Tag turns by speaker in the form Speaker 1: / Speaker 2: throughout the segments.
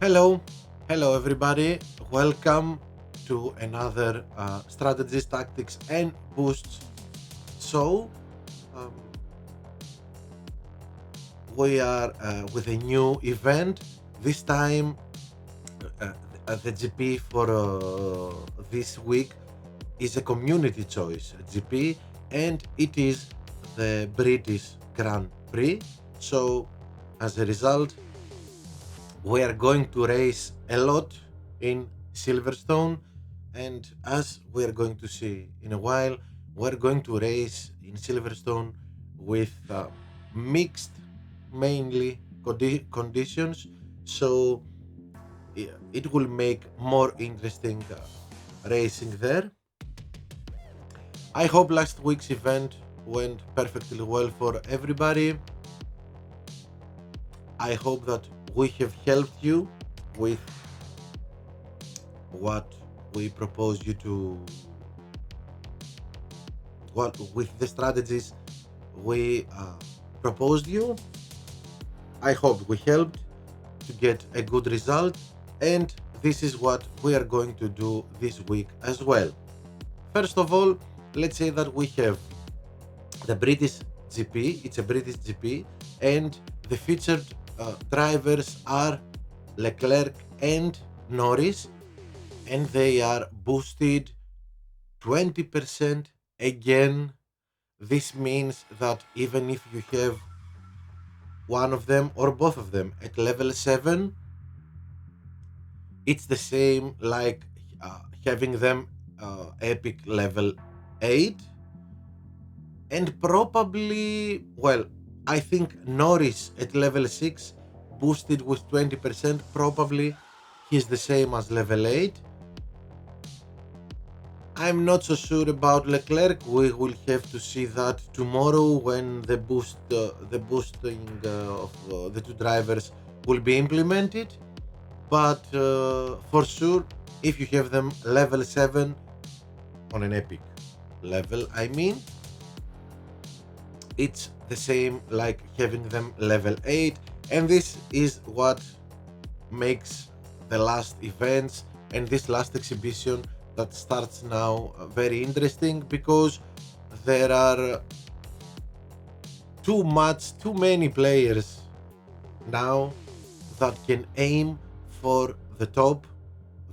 Speaker 1: Hello, hello everybody. Welcome to another strategies, tactics, and boosts show. Um, we are with a new event. This time, uh, the GP for this week is a community choice GP, and it is the British Grand Prix. So, as a result, we are going to race a lot in Silverstone, and as we are going to see in a while, we're going to race in Silverstone with mixed, mainly conditions. So it will make more interesting racing there. I hope last week's event went perfectly well for everybody. I hope that we have helped you with what we propose you to, what with the strategies we proposed you. I hope we helped to get a good result, and this is what we are going to do this week as well. First of all, let's say that we have the British GP. It's a British GP, and the featured drivers are Leclerc and Norris, and they are boosted 20% again. This means that even if you have one of them or both of them at level 7, it's the same like having them epic level 8. And probably, well, I think Norris at level 6 boosted with 20%. Probably he's the same as level 8. I'm not so sure about Leclerc. We will have to see that tomorrow when the boosting of the two drivers will be implemented. But for sure, if you have them level 7 on an epic level, I mean, it's the same like having them level 8, and this is what makes the last events and this last exhibition that starts now very interesting, because there are too many players now that can aim for the top,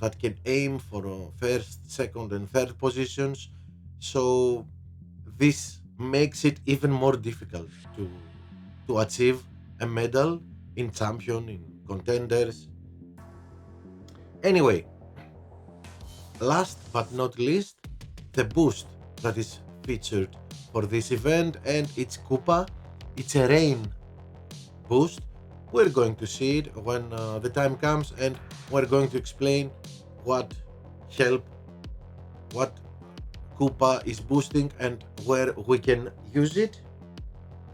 Speaker 1: that can aim for first, second, and third positions. So this makes it even more difficult to achieve a medal in champion, in contenders. Anyway, last but not least, the boost that is featured for this event, and it's Koopa. It's a rain boost. We're going to see it when the time comes, and we're going to explain what help, what Koopa is boosting, and where we can use it.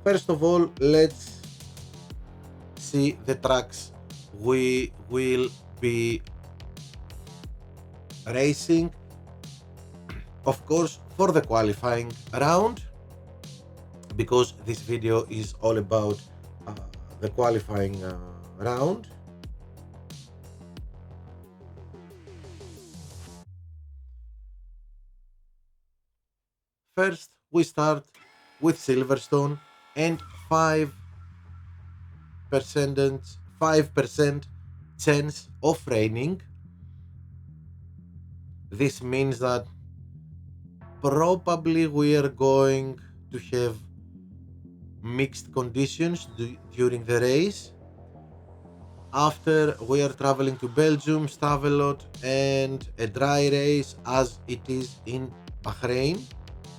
Speaker 1: First of all, let's see the tracks we will be racing, of course, for the qualifying round, because this video is all about uh, the qualifying round. First, we start with Silverstone, and 5% chance of raining. This means that probably we are going to have mixed conditions during the race. After, we are traveling to Belgium, Stavelot, and a dry race as it is in Bahrain,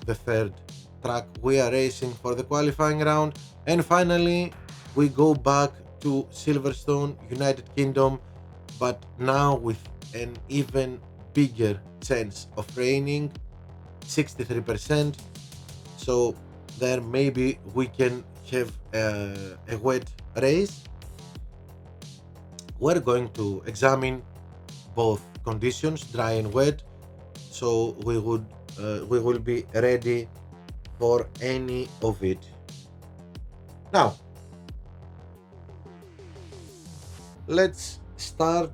Speaker 1: the third track we are racing for the qualifying round. And finally, we go back to Silverstone, United Kingdom, but now with an even bigger chance of raining, 63%. So there maybe we can have a wet race. We're going to examine both conditions, dry and wet, so we will be ready for any of it. Now, let's start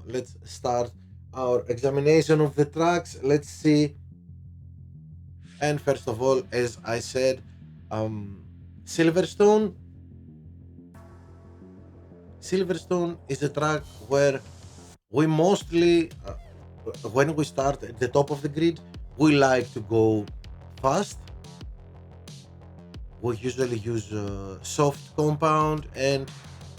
Speaker 1: let's start our examination of the tracks. Let's see. And first of all, as I said, um, Silverstone. Silverstone is a track where we mostly, when we start at the top of the grid, we like to go fast. We usually use soft compound and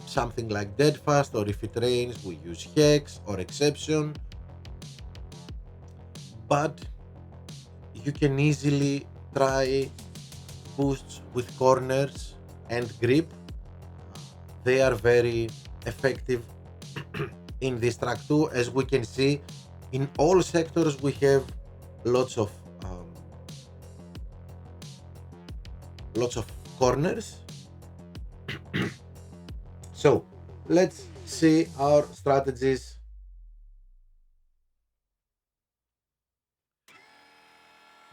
Speaker 1: something like dead fast, or if it rains, we use hex or exception. But you can easily try boosts with corners and grip. They are very effective in this track too. As we can see, in all sectors we have lots of um, lots of corners. So let's see our strategies.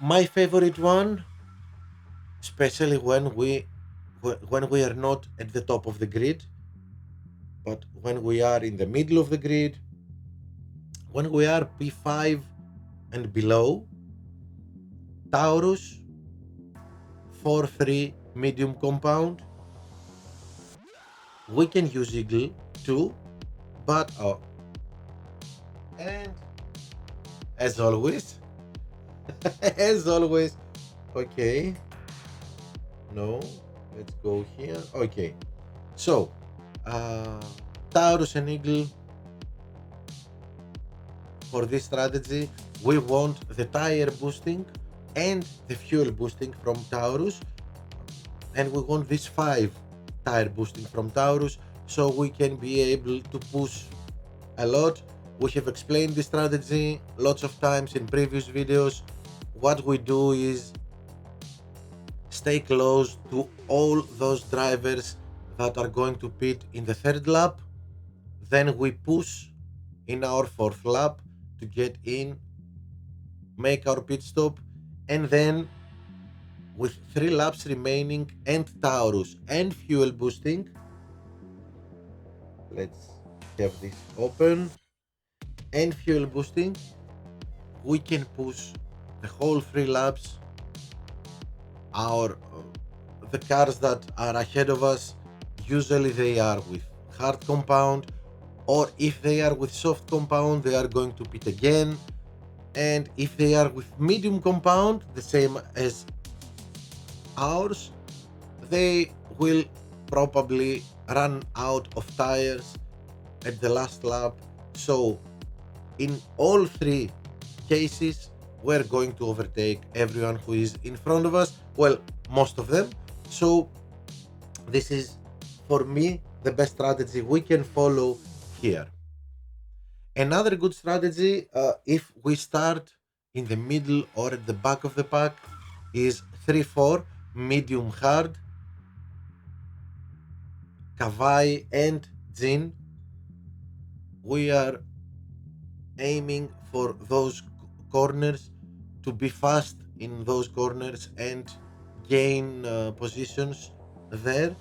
Speaker 1: My favorite one, especially when we are not at the top of the grid, but when we are in the middle of the grid, when we are P5 and below, Taurus 4-3 medium compound. We can use Eagle too, but and as always, as always, okay, no, let's go here. Okay, so uh, Taurus and Eagle. For this strategy, we want the tire boosting and the fuel boosting from Taurus, and we want this 5 tire boosting from Taurus so we can be able to push a lot. We have explained this strategy lots of times in previous videos. What we do is stay close to all those drivers that are going to pit in the third lap, then we push in our fourth lap to get in, make our pit stop, and then with 3 laps remaining and Taurus and fuel boosting, let's have this open, and fuel boosting, we can push the whole 3 laps. Our the cars that are ahead of us, usually they are with hard compound, or if they are with soft compound, they are going to pit again. And if they are with medium compound, the same as ours, they will probably run out of tires at the last lap. So in all 3 cases, we're going to overtake everyone who is in front of us, well, most of them. So this is, for me, the best strategy we can follow here. Another good strategy, if we start in the middle or at the back of the pack, is 3-4 medium hard, Kavai and Jin. We are aiming for those corners, to be fast in those corners and gain positions there.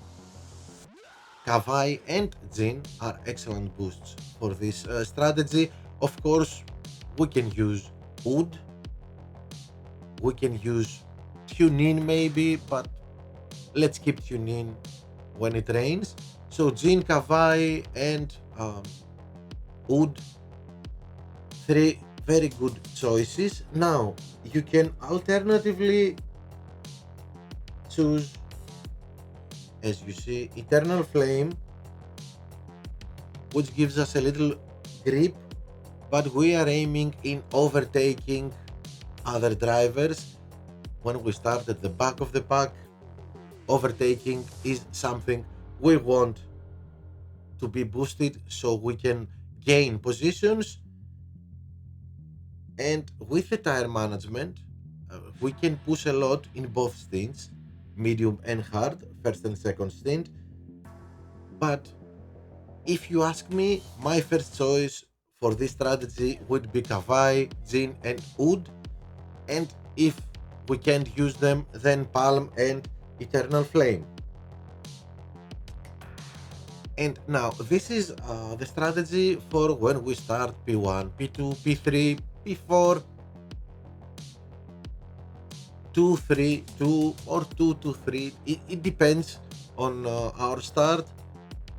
Speaker 1: Kavai and Jin are excellent boosts for this strategy. Of course, we can use Wood, we can use Tunin maybe, but let's keep Tunin when it rains. So Jin, Kavai, and Wood, 3 very good choices. Now you can alternatively choose, as you see, Eternal Flame, which gives us a little grip, but we are aiming in overtaking other drivers. When we start at the back of the pack, overtaking is something we want to be boosted so we can gain positions. And with the tire management, we can push a lot in both stints, medium and hard, first and second stint. But if you ask me, my first choice for this strategy would be Kavai, Jin, and Wood. And if we can't use them, then Palm and Eternal Flame. And now this is the strategy for when we start P1, P2, P3, P4, 2, 3, 2, or 2 to 3. It depends on our start.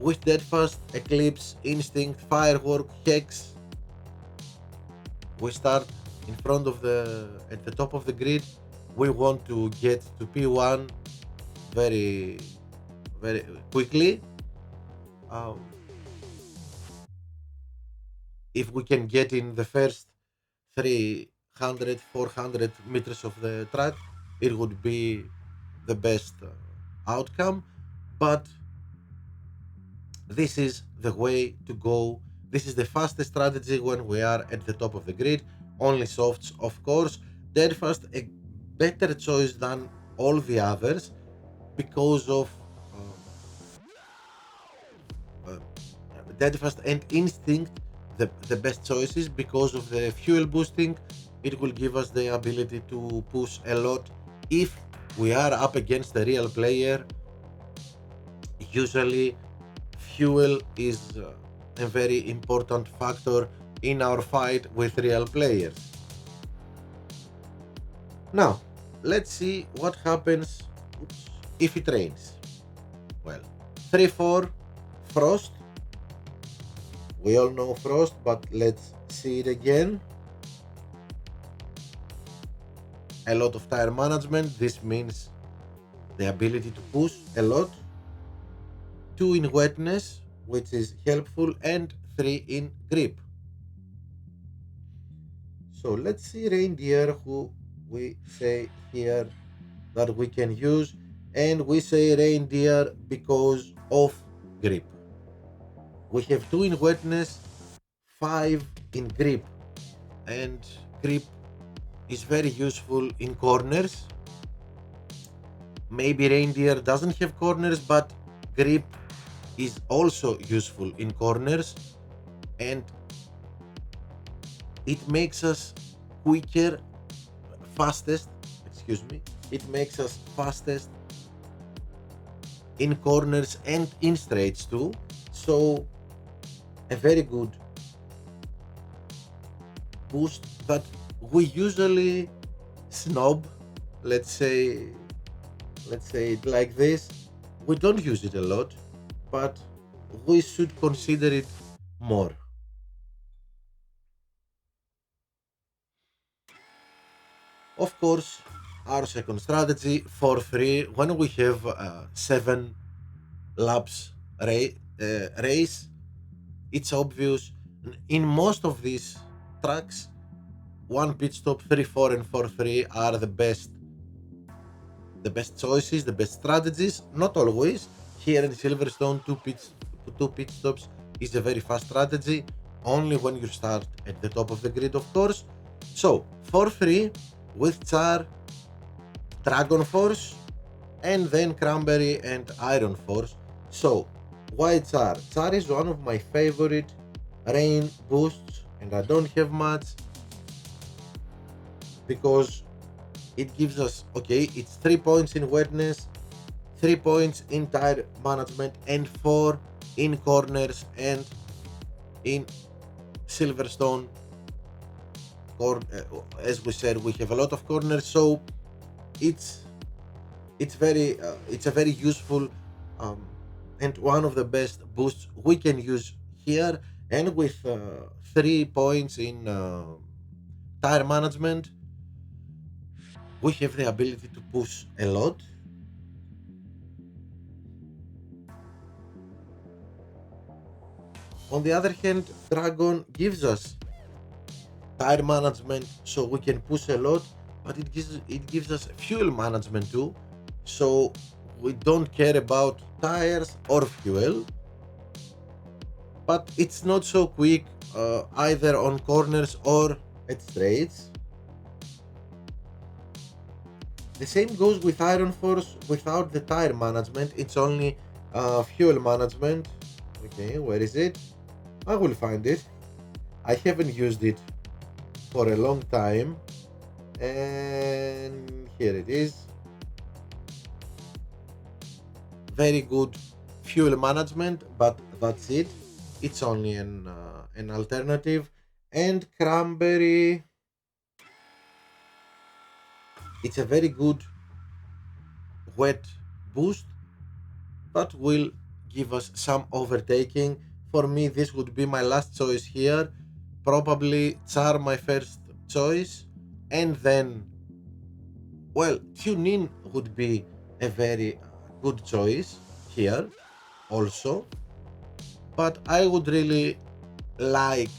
Speaker 1: With Deadfast, Eclipse, Instinct, Firework, Hex, we start in front of at the top of the grid. We want to get to P1 very, very quickly. Um, if we can get in the first 300, 400 meters of the track, it would be the best outcome. But this is the way to go. This is the fastest strategy when we are at the top of the grid. Only softs, of course. Deadfast, a better choice than all the others because of uh, Deadfast and Instinct, the best choices because of the fuel boosting. It will give us the ability to push a lot if we are up against a real player. Usually fuel is a very important factor in our fight with real players. Now, let's see what happens if it rains. Well, 3-4 Frost. We all know Frost, but let's see it again. A lot of tire management. This means the ability to push a lot. 2 in wetness, which is helpful, and 3 in grip. So let's see Reindeer, who we say here that we can use, and we say Reindeer because of grip. We have 2 in wetness, 5 in grip, and grip is very useful in corners. Maybe Reindeer doesn't have corners, but grip is also useful in corners, and it makes us quicker, fastest, excuse me, it makes us fastest in corners and in straights too. So a very good boost that we usually snob, let's say it like this. We don't use it a lot, but we should consider it more. Of course, our second strategy for free when we have 7 laps race, it's obvious. In most of these tracks, 1 pit stop, 3-4 and 4-3 are the best choices, the best strategies. Not always. Here in Silverstone, two pit stops is a very fast strategy. Only when you start at the top of the grid, of course. So 4-3 with Char, Dragon Force, and then Cranberry and Iron Force. So why Char? Char is one of my favorite rain boosts, and I don't have much because it gives us, okay, it's 3 points in wetness, 3 points in tire management, and 4 in corners and in Silverstone. As we said, we have a lot of corners, so it's it's a very useful um, and one of the best boosts we can use here. And with 3 points in tire management, we have the ability to push a lot. On the other hand, Dragon gives us tire management, so we can push a lot, but it gives us fuel management too, so we don't care about tires or fuel. But it's not so quick either on corners or at straights. The same goes with Iron Force without the tire management, it's only fuel management. Okay, where is it? I will find it. I haven't used it for a long time, and here it is. Very good fuel management, but that's it. It's only an alternative. And Cranberry, it's a very good wet boost that will give us some overtaking. For me, this would be my last choice here. Probably Char my first choice, and then, well, TuneIn would be a very good choice here also, but I would really like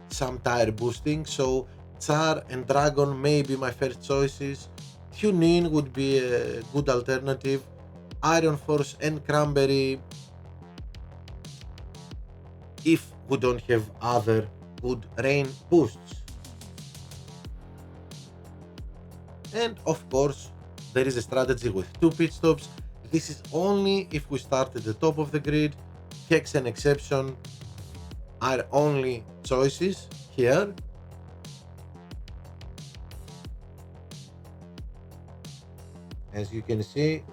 Speaker 1: some tire boosting, so Char and Dragon may be my first choices. TuneIn would be a good alternative. Iron Force and Cranberry if we don't have other good rain boosts. And of course, there is a strategy with 2 pit stops. This is only if we start at the top of the grid. Hex and Exception are only choices here. As you can see,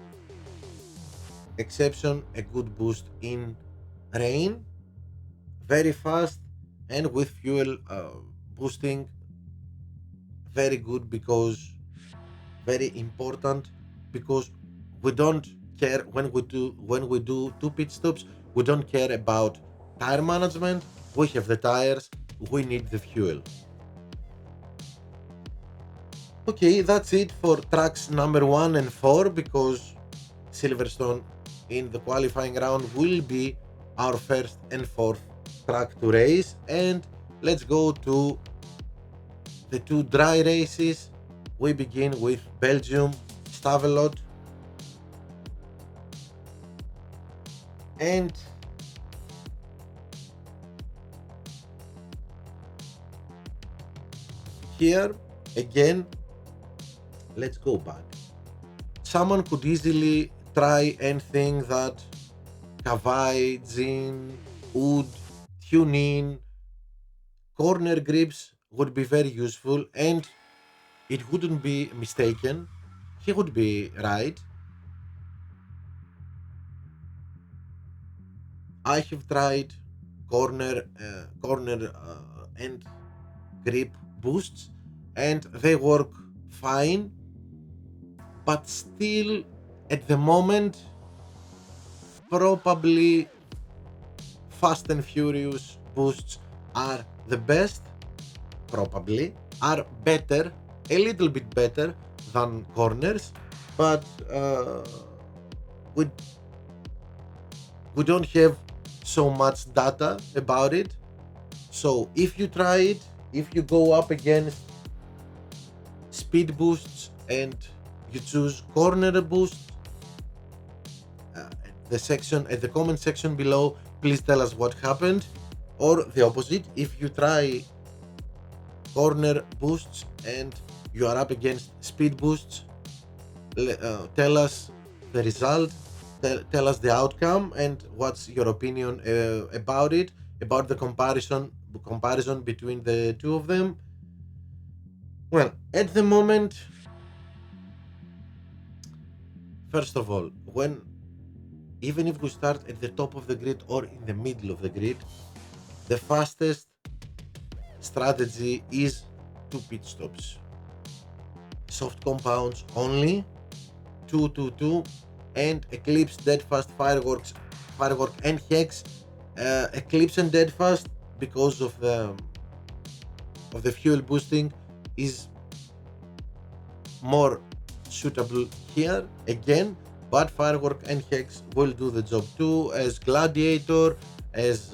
Speaker 1: Exception a good boost in rain, very fast, and with fuel boosting, very good, because very important, because we don't care when we do 2 pit stops. We don't care about tire management. We have the tires, we need the fuel. Okay, that's it for tracks number 1 and 4, because Silverstone in the qualifying round will be our first and fourth track to race. And let's go to the 2 dry races. We begin with Belgium, Stavelot, and here again, let's go back. Someone could easily try and think that Kawai, Jin, Wood, TuneIn, corner grips would be very useful, and it wouldn't be mistaken. He would be right. I have tried corner and grip boosts, and they work fine. But still, at the moment, probably Fast and Furious boosts are the best. Probably are better, a little bit better than corners, but we we don't have so much data about it. So if you try it, if you go up against speed boosts and you choose corner boosts, at the comment section below, please tell us what happened. Or the opposite, if you try corner boosts and you are up against speed boosts, tell us the result, tell us the outcome, and what's your opinion about it, about the comparison between the two of them. Well, at the moment, first of all, when even if we start at the top of the grid or in the middle of the grid, the fastest strategy is 2 pit stops. Soft compounds only, 222, and Eclipse, Deadfast, Firework, and Hex. Eclipse and Deadfast, because of the fuel boosting, is more suitable here again. But Firework and Hex will do the job too, as Gladiator, as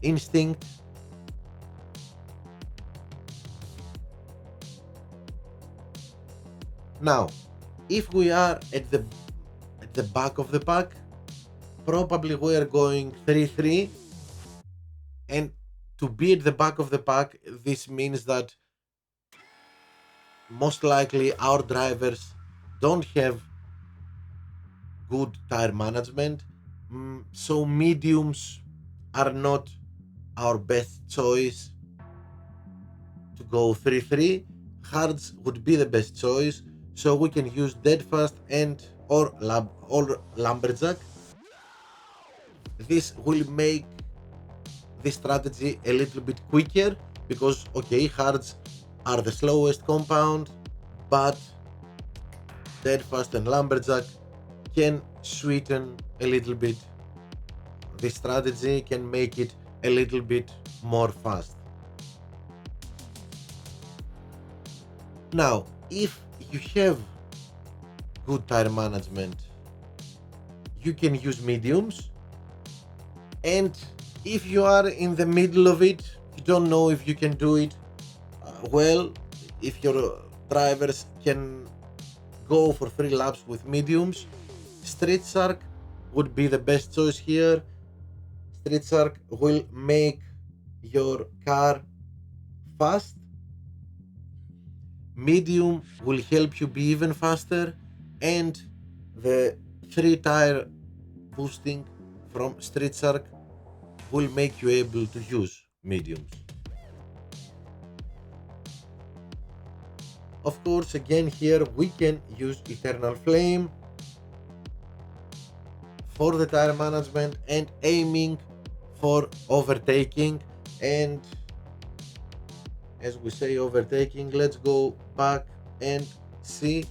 Speaker 1: Instinct. Now, if we are at the back of the pack, probably we are going 3-3, and to be at the back of the pack, this means that most likely our drivers don't have good tire management, so mediums are not our best choice to go 3-3. Hards would be the best choice, so we can use Deadfast and or Lumberjack. This will make this strategy a little bit quicker because, okay, hards are the slowest compound, but Deadfast and Lumberjack can sweeten a little bit this strategy, can make it a little bit more fast. Now, if you have good tire management, you can use mediums, and if you are in the middle of it, you don't know if you can do it well, if your drivers can go for 3 laps with mediums, Street Shark would be the best choice here. Street Shark will make your car fast. Medium will help you be even faster, and the 3 tire boosting from Street Shark will make you able to use mediums. Of course, again here we can use Eternal Flame for the tire management and aiming for overtaking. And as we say overtaking, let's go back and see.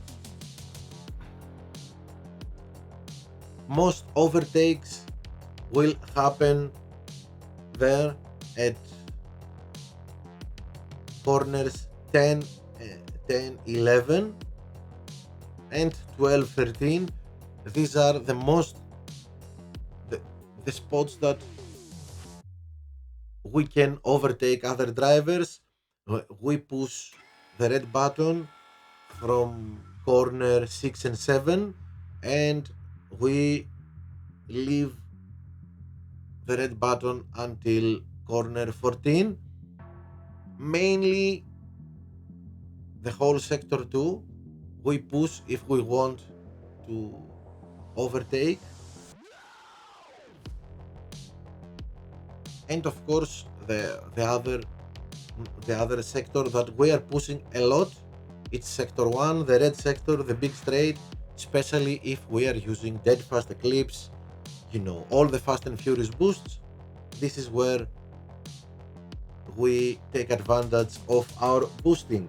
Speaker 1: Most overtakes will happen there at corners 10, 11 and 12, 13. These are the most the spots that we can overtake other drivers. We push the red button from corner 6 and 7, and we leave the red button until corner 14. Mainly the whole sector 2 we push if we want to overtake, and of course the other sector that we are pushing a lot, it's sector 1, the red sector, the big straight, especially if we are using Dead Fast Eclipse, you know, all the Fast and Furious boosts. This is where we take advantage of our boosting.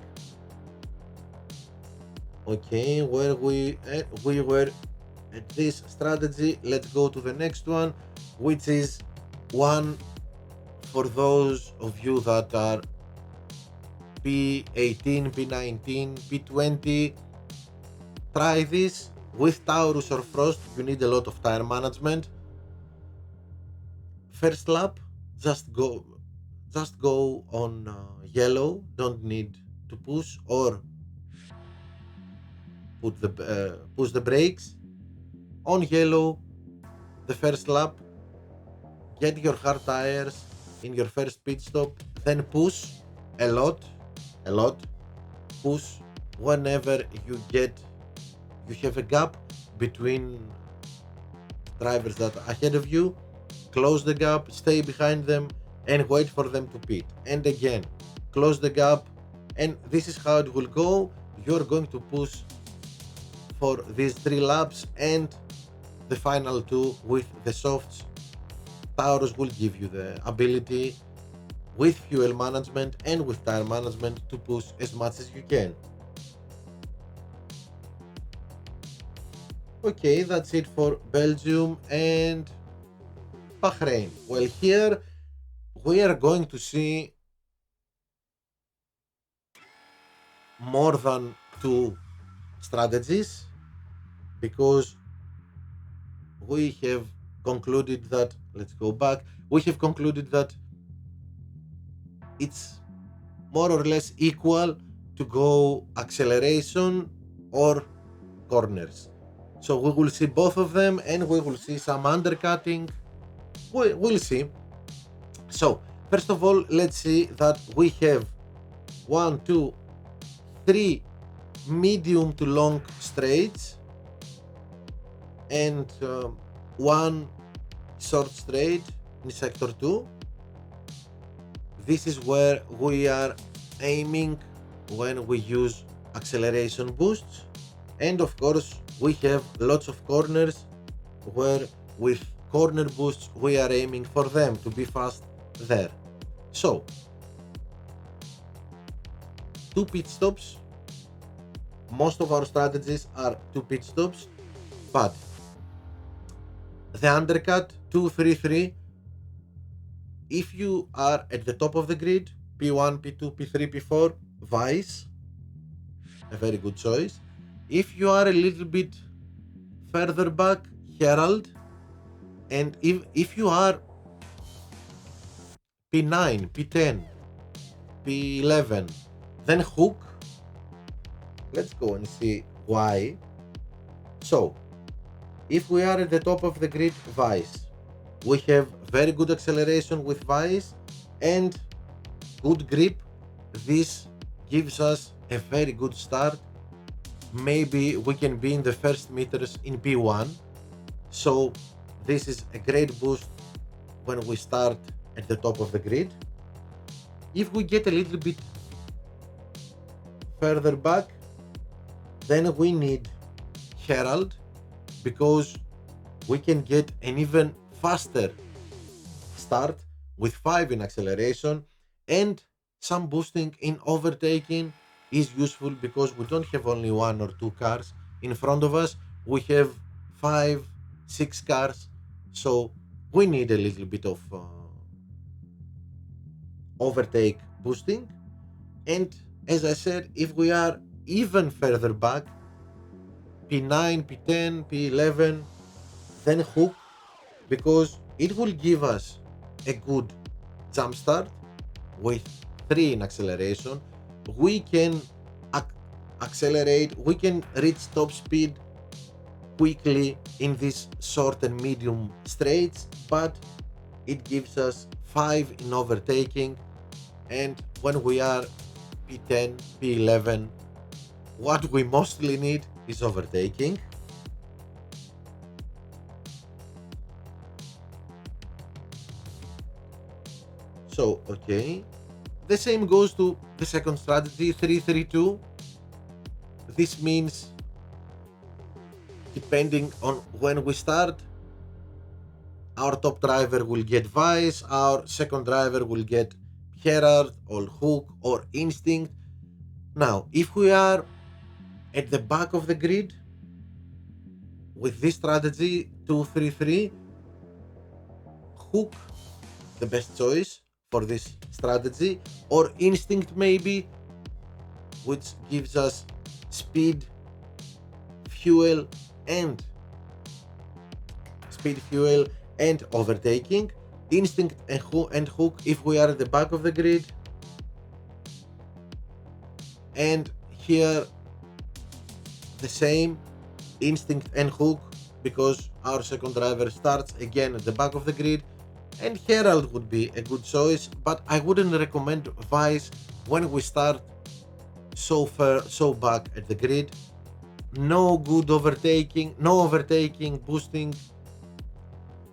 Speaker 1: Okay, where we were at this strategy, let's go to the next one, which is one for those of you that are P18, P19, P20. Try this with Taurus or Frost. You need a lot of tire management. First lap, just go on yellow. Don't need to push or push the brakes. On yellow, the first lap, get your hard tires in your first pit stop, then push a lot, push whenever you have a gap between drivers that are ahead of you, close the gap, stay behind them and wait for them to pit, and again close the gap, and this is how it will go. You're going to push for these 3 laps, and the final 2 with the softs. Taurus will give you the ability with fuel management and with tire management to push as much as you can. Okay, that's it for Belgium and Bahrain. Well, here we are going to see more than 2 strategies, because we have concluded that, let's go back, we have concluded that it's more or less equal to go acceleration or corners. So we will see both of them, and we will see some undercutting. We'll see. So first of all, let's see that we have 1, 2, 3 medium to long straights and 1 short straight in sector 2. This is where we are aiming when we use acceleration boosts, and of course we have lots of corners where with corner boosts, we are aiming for them to be fast there. So, 2 pit stops. Most of our strategies are 2 pit stops, but the undercut 2-3-3, if you are at the top of the grid, P1, P2, P3, P4, Vice, a very good choice. If you are a little bit further back, Herald, and if you are P9, P10, P11, then Hook. Let's go and see why. So, if we are at the top of the grid, Vice, we have very good acceleration with Vice and good grip. This gives us a very good start. Maybe we can be in the first meters in P1. So this is a great boost when we start at the top of the grid. If we get a little bit further back, then we need Herald, because we can get an even faster start with 5 in acceleration, and some boosting in overtaking is useful because we don't have only 1 or 2 cars in front of us, we have 5, 6 cars, so we need a little bit of overtake boosting. And as I said, if we are even further back, P9, P10, P11, then Hook, because it will give us a good jump start with 3 in acceleration. We can accelerate, we can reach top speed quickly in these short and medium straights, but it gives us 5 in overtaking. And when we are P10, P11, what we mostly need is overtaking. So, okay. The same goes to the second strategy, 3-3-2. This means, depending on when we start, our top driver will get Vice, our second driver will get Herald or Hook or Instinct. Now, if we are at the back of the grid with this strategy 2-3-3, Hook the best choice for this strategy, or Instinct maybe, which gives us speed, fuel and overtaking. Instinct and Hook if we are at the back of the grid, and here the same, Instinct and Hook, because our second driver starts again at the back of the grid, and Herald would be a good choice, but I wouldn't recommend Vice when we start so back at the grid. No good overtaking, no overtaking, boosting.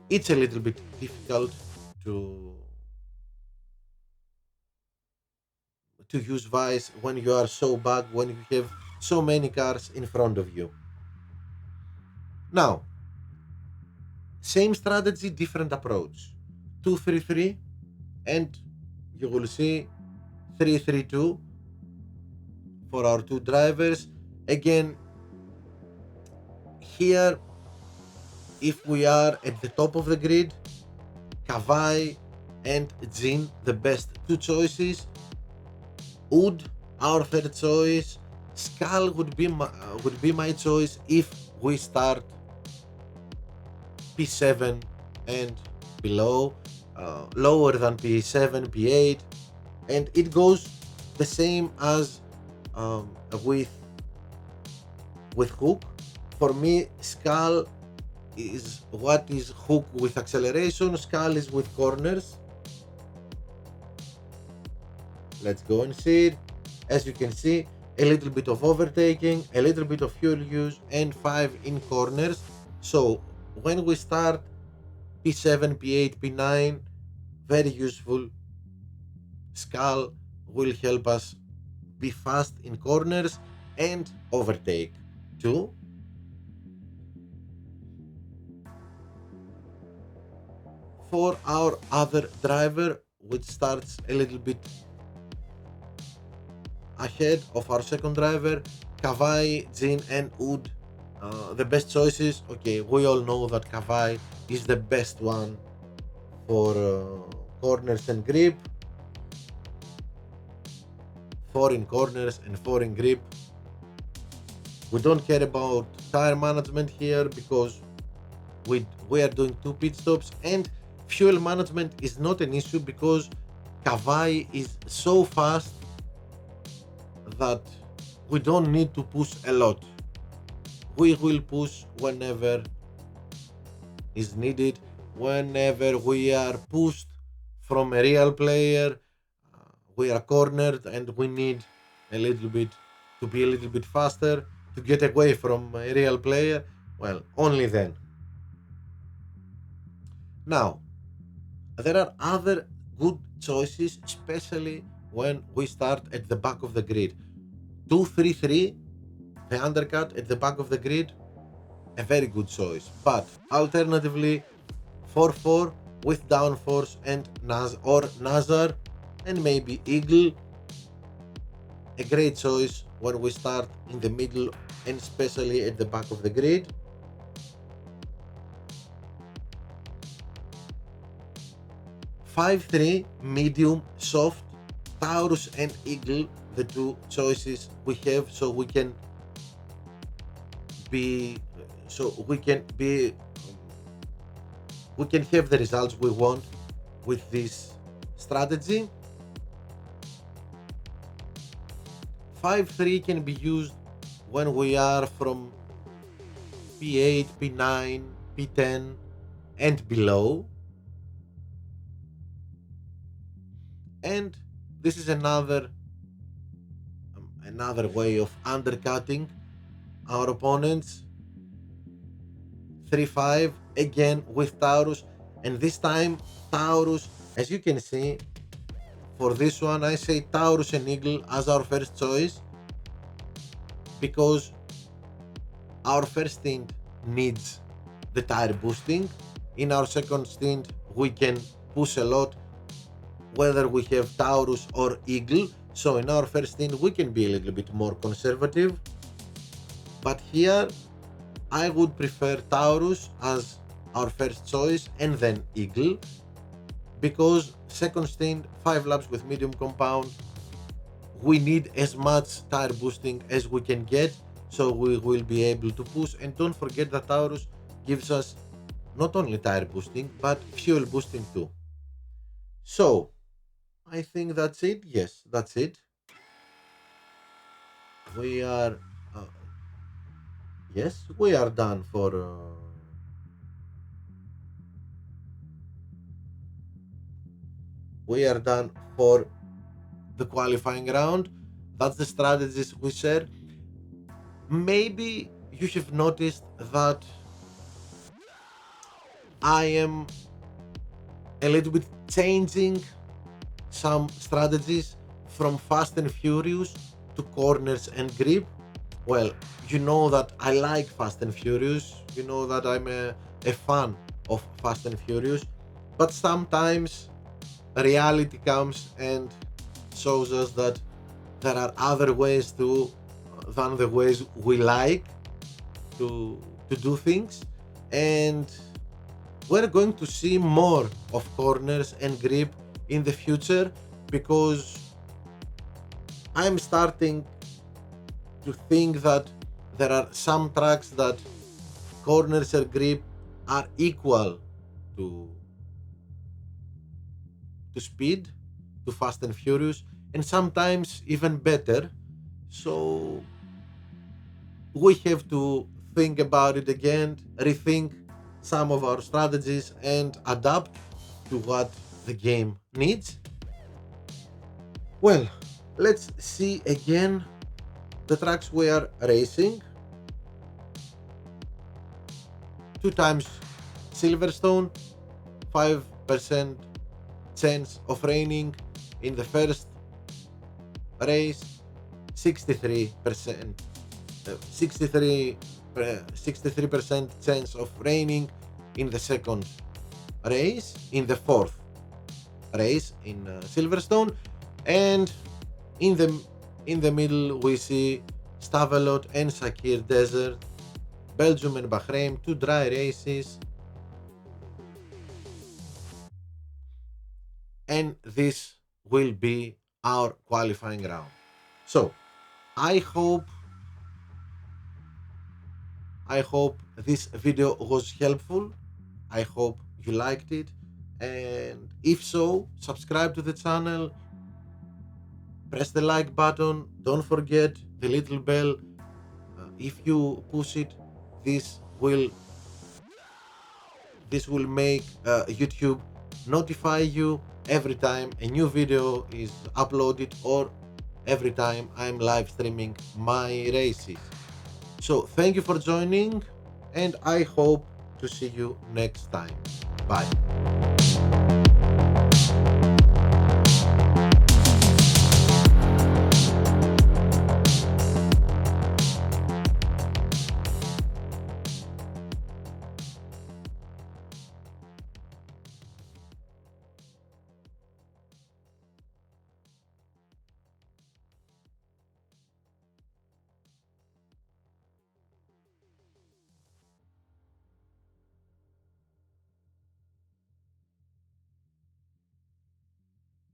Speaker 1: It's a little bit difficult to use Vice when you are so back, when you have so many cars in front of you. Now, same strategy, different approach. 2-3-3, and you will see 3-3-2 for our 2 drivers. Again, here, if we are at the top of the grid, Kavai and Jin, the best 2 choices. Wood, our third choice. Skull would be my choice if we start P7 and below, lower than P7, P8, and it goes the same as with Hook. For me, Skull is what is Hook with acceleration, Skull is with corners. Let's go and see it. As you can see, a little bit of overtaking, a little bit of fuel use, and 5 in corners. So when we start P7, P8, P9, very useful. Skull will help us be fast in corners and overtake too. for our other driver, which starts a little bit ahead of our second driver, Kawai, Jin, and Wood. The best choices. Okay, we all know that Kawai is the best one for corners and grip, 4 in corners and 4 in grip. We don't care about tire management here because we are doing 2 pit stops, and fuel management is not an issue because Kawai is so fast that we don't need to push a lot. We will push whenever is needed, whenever we are pushed from a real player, we are cornered and we need a little bit to be a little bit faster to get away from a real player. Well, only then. Now, there are other good choices, especially when we start at the back of the grid. 2-3-3, the undercut at the back of the grid, a very good choice. But alternatively, 4-4 with downforce and Nazar and maybe Eagle, a great choice when we start in the middle and especially at the back of the grid. 5-3 medium soft, Taurus and Eagle, the two choices we have, so we can have the results we want with this strategy. 5-3 can be used when we are from P8, P9, P10 and below. And this is another way of undercutting our opponents. 3-5 again with Taurus, and this time Taurus, as you can see, for this one I say Taurus and Eagle as our first choice because our first stint needs the tire boosting. In our second stint we can push a lot whether we have Taurus or Eagle, so in our first stint we can be a little bit more conservative, but here I would prefer Taurus as our first choice and then Eagle, because second stint 5 laps with medium compound, we need as much tire boosting as we can get, so we will be able to push. And don't forget that Taurus gives us not only tire boosting but fuel boosting too. So I think that's it. Yes, that's it. We are yes, we are done for the qualifying round. That's the strategies we share. Maybe you have noticed that I am a little bit changing some strategies from Fast and Furious to corners and grip. Well, you know that I like Fast and Furious, you know that I'm a fan of Fast and Furious, but sometimes reality comes and shows us that there are other ways than the ways we like to do things, and we're going to see more of corners and grip in the future because I'm starting to think that there are some tracks that corners and grip are equal to speed, to Fast and Furious, and sometimes even better. So we have to think about it again, rethink some of our strategies and adapt to what the game needs. Well, let's see again the tracks we are racing. 2 times Silverstone, 5% chance of raining in the first race, 63% chance of raining in the second race, in the fourth race in Silverstone, and in the middle we see Stavelot and Sakir Desert, Belgium and Bahrain, two dry races, and this will be our qualifying round. So I hope this video was helpful. I hope you liked it, and if so, subscribe to the channel, press the like button, don't forget the little bell. If you push it, this will make YouTube notify you every time a new video is uploaded or every time I'm live streaming my races. So thank you for joining, and I hope to see you next time. Bye.